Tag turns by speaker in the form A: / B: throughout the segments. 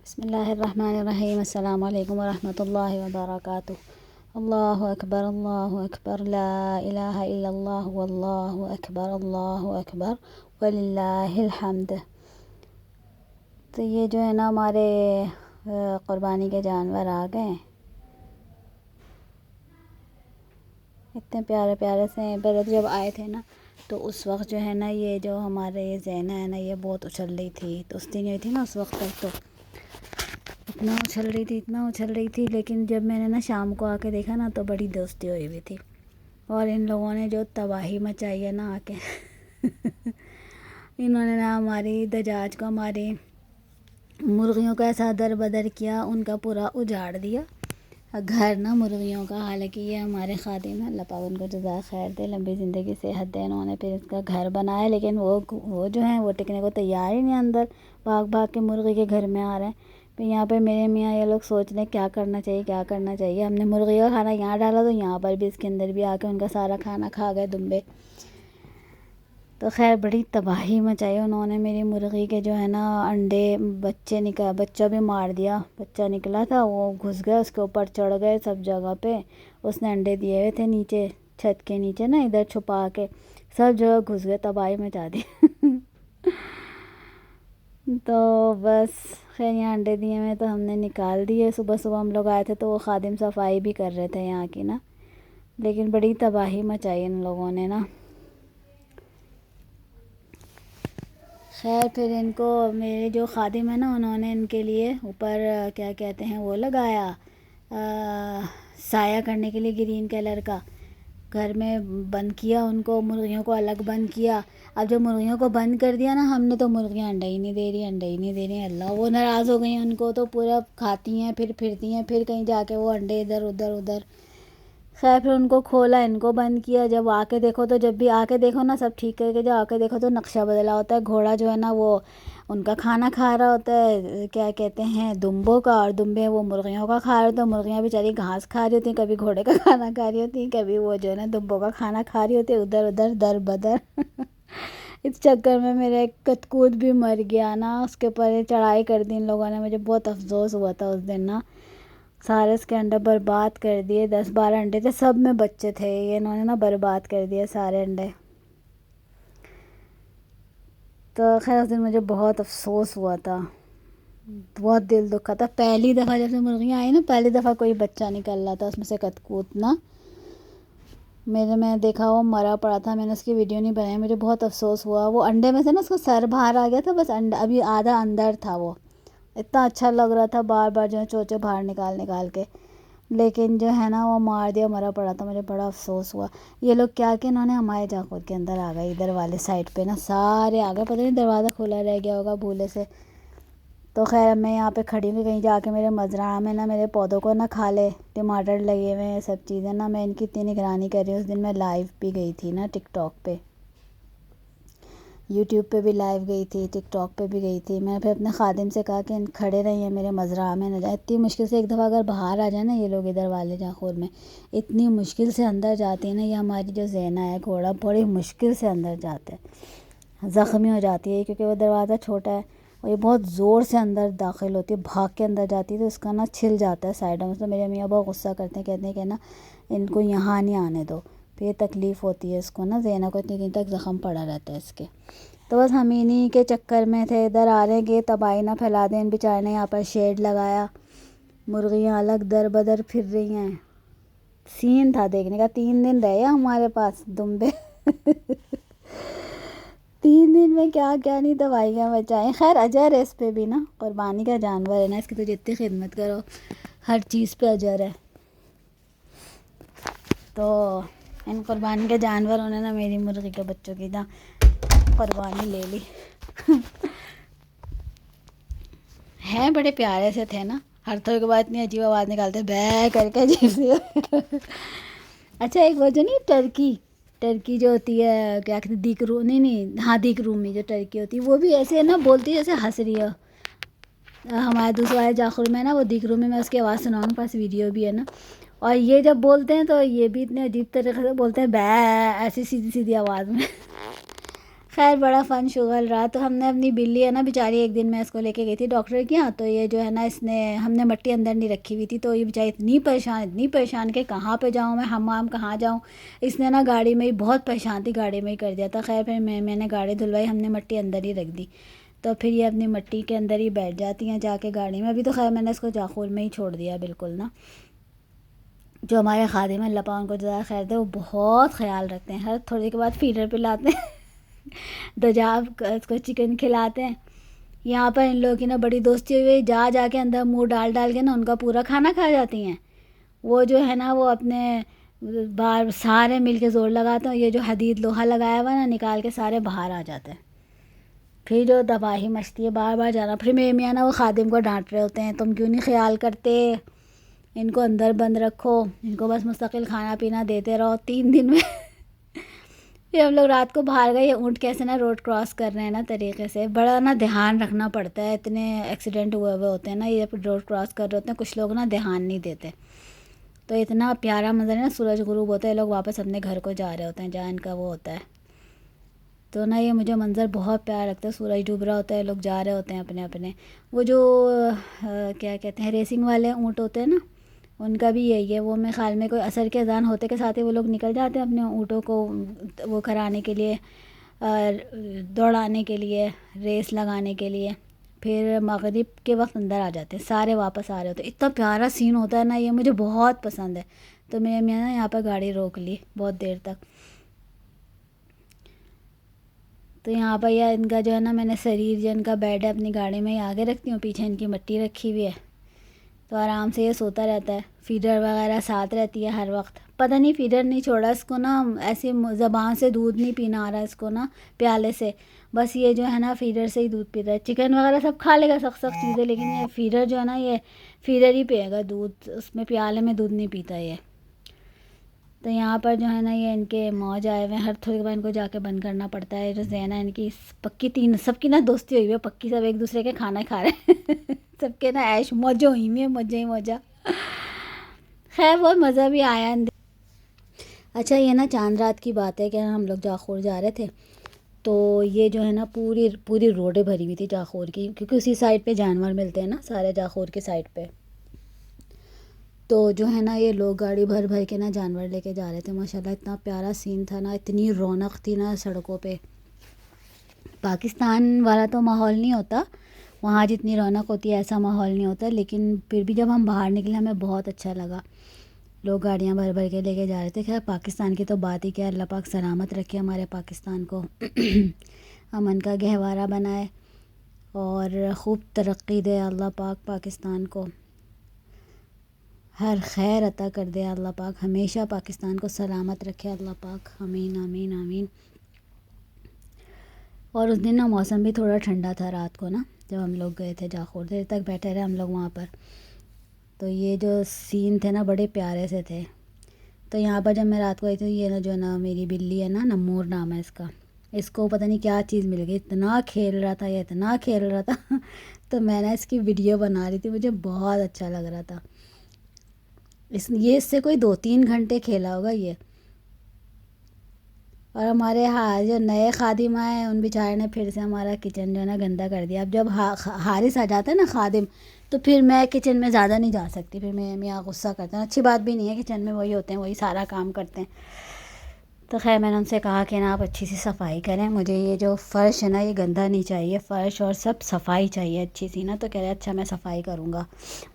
A: बिस्मिल्लाहिर्रहमानिर्रहीम। अस्सलामु अलैकुम वरहमतुल्लाहि वबरकातुहू। अल्लाहु अकबर ला इलाहा इल्लल्लाह अल्लाहु अकबर वलिल्लाहिल हम्द। तो ये जो है ना हमारे क़ुरबानी के जानवर आ गए, इतने प्यारे प्यारे से हैं। पहले तो जब आए थे ना तो उस वक्त जो है ना ये जो हमारे ये ज़ैना है ना ये बहुत उछल रही थी, तो उस दिन हुई थी ना उस वक्त तक तो इतना उछल रही थी। लेकिन जब मैंने ना शाम को आके देखा ना तो बड़ी दोस्ती हुई हुई थी। और इन लोगों ने जो तबाही मचाई है ना आके इन्होंने ना हमारी दजाज को, हमारी मुर्गियों का ऐसा दर बदर किया, उनका पूरा उजाड़ दिया घर ना मुर्गियों का। हालांकि ये हमारे खादिम हैं, अल्लाह पाक उनको जज़ा खैर दे, लंबी ज़िंदगी सेहत दे। इन्होंने फिर इसका घर बनाया, लेकिन वो जो हैं वो टिकने को तैयार ही नहीं। अंदर भाग भाग के मुर्गी के घर में आ रहे हैं। फिर यहाँ पे मेरे मियाँ ये लोग सोच रहे क्या करना चाहिए। हमने मुर्गी का खाना यहाँ डाला तो यहाँ पर भी इसके अंदर भी आके उनका सारा खाना खा गए दुम्बे। तो खैर बड़ी तबाही मचाई उन्होंने मेरी मुर्गी के जो है ना अंडे बच्चा भी मार दिया। बच्चा निकला था, वो घुस गया, उसके ऊपर चढ़ गए सब जगह पे। उसने अंडे दिए हुए थे नीचे, छत के नीचे ना, इधर छुपा के सब जगह घुस गए, तबाही मचा दी तो बस खैर यहाँ अंडे दिए हुए तो हमने निकाल दिए। सुबह सुबह हम लोग आए थे तो वो खादिम सफाई भी कर रहे थे यहाँ की ना, लेकिन बड़ी तबाही मचाई इन लोगों ने ना। खैर फिर इनको मेरे जो खादिम है ना उन्होंने इनके लिए ऊपर क्या कहते हैं वो लगाया, साया करने के लिए ग्रीन कलर का। घर में बंद किया उनको, मुर्गियों को अलग बंद किया। अब जब मुर्गियों को बंद कर दिया ना हमने तो मुर्गियाँ अंडा ही नहीं दे रही। अल्लाह वो नाराज़ हो गई, उनको तो पूरा खाती हैं फिर फिरती हैं, फिर कहीं जाके वो अंडे इधर उधर। खैर फिर उनको खोला, इनको बंद किया। जब आके देखो तो जब भी आके देखो ना सब ठीक करके जब आके देखो तो नक्शा बदला होता है। घोड़ा जो है ना वो उनका खाना खा रहा होता है, क्या कहते हैं, दुम्बों का, और दुम्बे वो मुर्गियों का खा रहे होते हैं। मुर्गियाँ बेचारी घास खा रही होती हैं, कभी घोड़े का खाना खा रही होती हैं, कभी वो जो है ना दुम्बों का खाना खा रही होती है, उधर उधर दर बदर इस चक्कर में मेरा एक कतकूत भी मर गया ना, उसके ऊपर चढ़ाई कर दी इन लोगों ने। मुझे बहुत अफसोस हुआ था उस दिन ना। सारे इसके अंडे बर्बाद कर दिए, 10-12 अंडे थे, सब में बच्चे थे, ये इन्होंने ना बर्बाद कर दिए सारे अंडे। तो खैर उस दिन मुझे बहुत अफसोस हुआ था, बहुत दिल दुखा था। पहली दफ़ा जब से मुर्गियाँ आई ना, पहली दफ़ा कोई बच्चा निकल रहा था उसमें से कतकूत ना। मैं देखा वो मरा पड़ा था, मैंने उसकी वीडियो नहीं बनाई, मुझे बहुत अफसोस हुआ। वो अंडे में से ना उसका सर बाहर आ गया था, बस अंडा अभी आधा अंदर था। वो इतना अच्छा लग रहा था, बार बार जो है चोचे बाहर निकाल के, लेकिन जो है ना वो मार दिया, मरा पड़ा था। मुझे बड़ा अफसोस हुआ। ये लोग क्या कि इन्होंने हमारे जाखोर के अंदर आ गए, इधर वाले साइड पे ना सारे आ गए, पता नहीं दरवाज़ा खुला रह गया होगा भूले से। तो खैर मैं यहाँ पे खड़ी हुई, कहीं जाके मेरे मज़रा में ना मेरे पौधों को ना खा ले। टमाटर लगे हुए हैं, सब चीज़ें ना, मैं इनकी इतनी निगरानी कर रही हूँ। उस दिन मैं लाइव भी गई थी ना टिकटॉक पे, यूट्यूब पे भी लाइव गई थी, टिकटॉक पे भी गई थी। मैं फिर अपने खादिम से कहा कि खड़े रहिए, मेरे मज़रा में न जाए। इतनी मुश्किल से एक दफ़ा अगर बाहर आ जाए ना ये लोग, इधर वाले जाखोर में इतनी मुश्किल से अंदर जाते हैं ना। ये हमारी जो ज़ैना है घोड़ा, बड़ी मुश्किल से अंदर जाते हैं, ज़ख्मी हो जाती है क्योंकि वो दरवाज़ा छोटा है और ये बहुत ज़ोर से अंदर दाखिल होती है, भाग के अंदर जाती है, तो उसका ना छिल जाता है साइडों में। तो मेरे मियाँ बहुत गुस्सा करते हैं, कहते हैं कि ना इनको यहाँ नहीं आने दो। फिर तकलीफ़ होती है इसको ना, ज़ैना को इतने दिन तक ज़ख़म पड़ा रहता है इसके। तो बस हम इन्हीं के चक्कर में थे, इधर आ रहे कि तबाही ना फैला दें। इन बेचारे ने यहाँ पर शेड लगाया, मुर्गियाँ अलग दर बदर फिर रही हैं। सीन था देखने का। 3 दिन रहे हमारे पास दुम्बे 3 दिन में क्या क्या नहीं दवाइयाँ बचाएँ। खैर अजर है इस पे भी ना, कुर्बानी का जानवर है ना, इसकी तो जितनी खिदमत करो हर चीज़ पे अजर है। तो इन कुर्बानी के जानवरों ने ना मेरी मुर्गी के बच्चों की ना कुर्बानी ले ली हैं बड़े प्यारे से थे ना, हर थोड़े के बाद इतनी अजीब आवाज़ निकालते बै करके अजीब सी अच्छा एक वो जो नहीं टर्की जो होती है, क्या कहते हैं, दीकरू नहीं हाँ दीकरूमी जो टर्की होती है, वो भी ऐसे ना बोलती है जैसे हंस रही है। हमारे दूसरे वाले जाखुर में ना वो दीकरूमी, मैं उसकी आवाज़ सुनाऊँ, पास वीडियो भी है ना। और ये जब बोलते हैं तो ये भी इतने अजीब तरीके से बोलते हैं बै, ऐसी सीधी सीधी आवाज़ में खैर बड़ा फ़न शुगल रहा। तो हमने अपनी बिल्ली है ना बेचारी, एक दिन मैं इसको लेके गई थी डॉक्टर के यहाँ, तो ये जो है ना इसने, हमने मट्टी अंदर नहीं रखी हुई थी, तो ये बेचारी इतनी परेशान कि कहाँ पे जाऊँ मैं, हमाम कहाँ जाऊँ। इसने ना गाड़ी में ही बहुत परेशान थी, गाड़ी में ही कर दिया था। खैर फिर मैंने गाड़ी धुलवाई, हमने मट्टी अंदर ही रख दी, तो फिर ये अपनी मट्टी के अंदर ही बैठ जाती हैं जाके गाड़ी में। अभी तो खैर मैंने इसको जाखोल में ही छोड़ दिया बिल्कुल ना। जो हमारे खादिम हैं, अल्लाह पाक उनको ज़्यादा खैर दे, वो बहुत ख्याल रखते हैं, हर थोड़ी देर के बाद फीडर पिलाते हैं दजाब उसको चिकन खिलाते हैं। यहाँ पर इन लोगों की ना बड़ी दोस्ती हुई है, जा जा के अंदर मुंह डाल डाल के ना उनका पूरा खाना खा जाती हैं। वो जो है ना वो अपने बार सारे मिल के ज़ोर लगाते हैं, ये जो हदीद लोहा लगाया हुआ ना निकाल के सारे बाहर आ जाते हैं। फिर जो तबाही मचती है, बार बार जाना। फिर मेरे मियाँ ना वो खादिम को डांट रहे होते हैं, तुम क्यों नहीं ख्याल करते, इनको अंदर बंद रखो, इनको बस मुस्तकिल खाना पीना देते रहो। 3 दिन में फिर हम लोग रात को बाहर गए, ये ऊँट कैसे ना रोड क्रॉस कर रहे हैं ना तरीके से, बड़ा ना ध्यान रखना पड़ता है। इतने एक्सीडेंट हुए हुए होते हैं ना ये रोड क्रॉस कर रहे होते हैं, कुछ लोग ना ध्यान नहीं देते। तो इतना प्यारा मंजर है ना, सूरज गुरूब होता है, लोग वापस अपने घर को जा रहे होते हैं जहाँ इनका वो होता है। तो ना ये मुझे मंज़र बहुत प्यारा लगता है, सूरज डूब रहा होता है, लोग जा रहे होते हैं अपने अपने। वो जो क्या कहते हैं रेसिंग वाले ऊँट होते हैं ना, उनका भी यही है। वो मेरे ख्याल में कोई असर के अज़ान होते के साथ ही वो लोग निकल जाते हैं अपने ऊँटों को वो कराने के लिए, दौड़ाने के लिए, रेस लगाने के लिए। फिर मगरिब के वक्त अंदर आ जाते हैं, सारे वापस आ रहे होते हैं। इतना प्यारा सीन होता है ना, ये मुझे बहुत पसंद है। तो मेरे मियाँ ना यहाँ पर गाड़ी रोक ली बहुत देर तक। तो यहाँ पर यह इनका जो है ना, मैंने शरीर जो इनका बेड है अपनी गाड़ी में ही आगे रखती हूँ, पीछे इनकी मट्टी रखी हुई है, तो आराम से ये सोता रहता है। फीडर वगैरह साथ रहती है हर वक्त। पता नहीं फीडर नहीं छोड़ा इसको ना, ऐसे ज़बान से दूध नहीं पीना आ रहा है इसको ना प्याले से, बस ये जो है ना फीडर से ही दूध पीता है। चिकन वगैरह सब खा लेगा सख्त सख्त चीज़ें, लेकिन ये फीडर जो है ना, ये फीडर ही पिएगा दूध, उसमें प्याले में दूध नहीं पीता ये। तो यहाँ पर जो है ना ये इनके मौज आए हुए हैं, हर थोड़ी बार इनको जाके बंद करना पड़ता है। जो ज़ैना इनकी पक्की, तीन सबकी ना दोस्ती हुई है पक्की, सब एक दूसरे के खाना खा रहे हैं सबके ना ऐश मौजो हुई में, मज़ा ही मौजा। खैर बहुत मज़ा भी आया। अच्छा ये ना चांद रात की बात है कि हम लोग जाखोर जा रहे थे, तो ये जो है ना पूरी पूरी रोडें भरी हुई थी जाखोर की, क्योंकि उसी साइड पे जानवर मिलते हैं ना सारे जाखोर की साइड पे। तो जो है ना ये लोग गाड़ी भर भर के ना जानवर लेके जा रहे थे। माशाल्लाह इतना प्यारा सीन था ना, इतनी रौनक थी ना सड़कों पे। पाकिस्तान वाला तो माहौल नहीं होता वहाँ जितनी रौनक होती है, ऐसा माहौल नहीं होता, लेकिन फिर भी जब हम बाहर निकले हमें बहुत अच्छा लगा। लोग गाड़ियाँ भर भर के लेके जा रहे थे। खैर पाकिस्तान की तो बात ही क्या, अल्लाह पाक सलामत रखे हमारे पाकिस्तान को अमन का गहवारा बनाए और ख़ूब तरक्की दे अल्लाह पाक पाकिस्तान को, हर खैर अता कर दे अल्लाह पाक, हमेशा पाकिस्तान को सलामत रखे अल्लाह पाक, आमीन आमीन आमीन। और उस दिन ना मौसम भी थोड़ा ठंडा था रात को ना, जब हम लोग गए थे जाखोर, देर तक बैठे रहे हम लोग वहाँ पर। तो ये जो सीन थे ना बड़े प्यारे से थे। तो यहाँ पर जब मैं रात को आई थी, ये ना जो ना मेरी बिल्ली है ना, नमूर नाम है इसका, इसको पता नहीं क्या चीज़ मिल गई, इतना खेल रहा था ये, इतना खेल रहा था तो मैं ना इसकी वीडियो बना रही थी, मुझे बहुत अच्छा लग रहा था। ये इससे कोई 2-3 घंटे खेला होगा ये। और हमारे जो नए खादिम आए हैं उन बेचारे ने फिर से हमारा किचन जो है ना गंदा कर दिया। अब जब हारिस आ जाता है ना खादिम, तो फिर मैं किचन में ज़्यादा नहीं जा सकती, फिर मैं मियाँ गुस्सा करते हैं। अच्छी बात भी नहीं है, किचन में वही होते हैं, वही सारा काम करते हैं। तो खैर मैंने उनसे कहा कि ना आप अच्छी सी सफाई करें, मुझे ये जो फ़र्श है ना ये गंदा नहीं चाहिए, फ़र्श और सब सफाई चाहिए अच्छी सी ना। तो कह रहे अच्छा मैं सफाई करूँगा।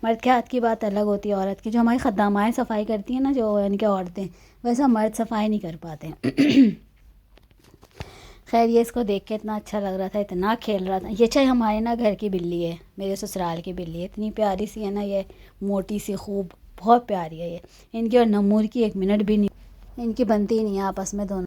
A: मर्द के हाथ की बात अलग होती है, औरत की। जो हमारी खद्दामाएँ सफाई करती हैं ना, जो इनके औरतें, वैसा मर्द सफाई नहीं कर पाते खैर ये इसको देख के इतना अच्छा लग रहा था, इतना खेल रहा था। ये चाहे हमारे ना घर की बिल्ली है, मेरे ससुराल की बिल्ली है, इतनी प्यारी सी है ना ये, मोटी सी खूब, बहुत प्यारी है ये। इनकी और नमूर की 1 मिनट भी नहीं, इनकी बनती ही नहीं है आपस में दोनों।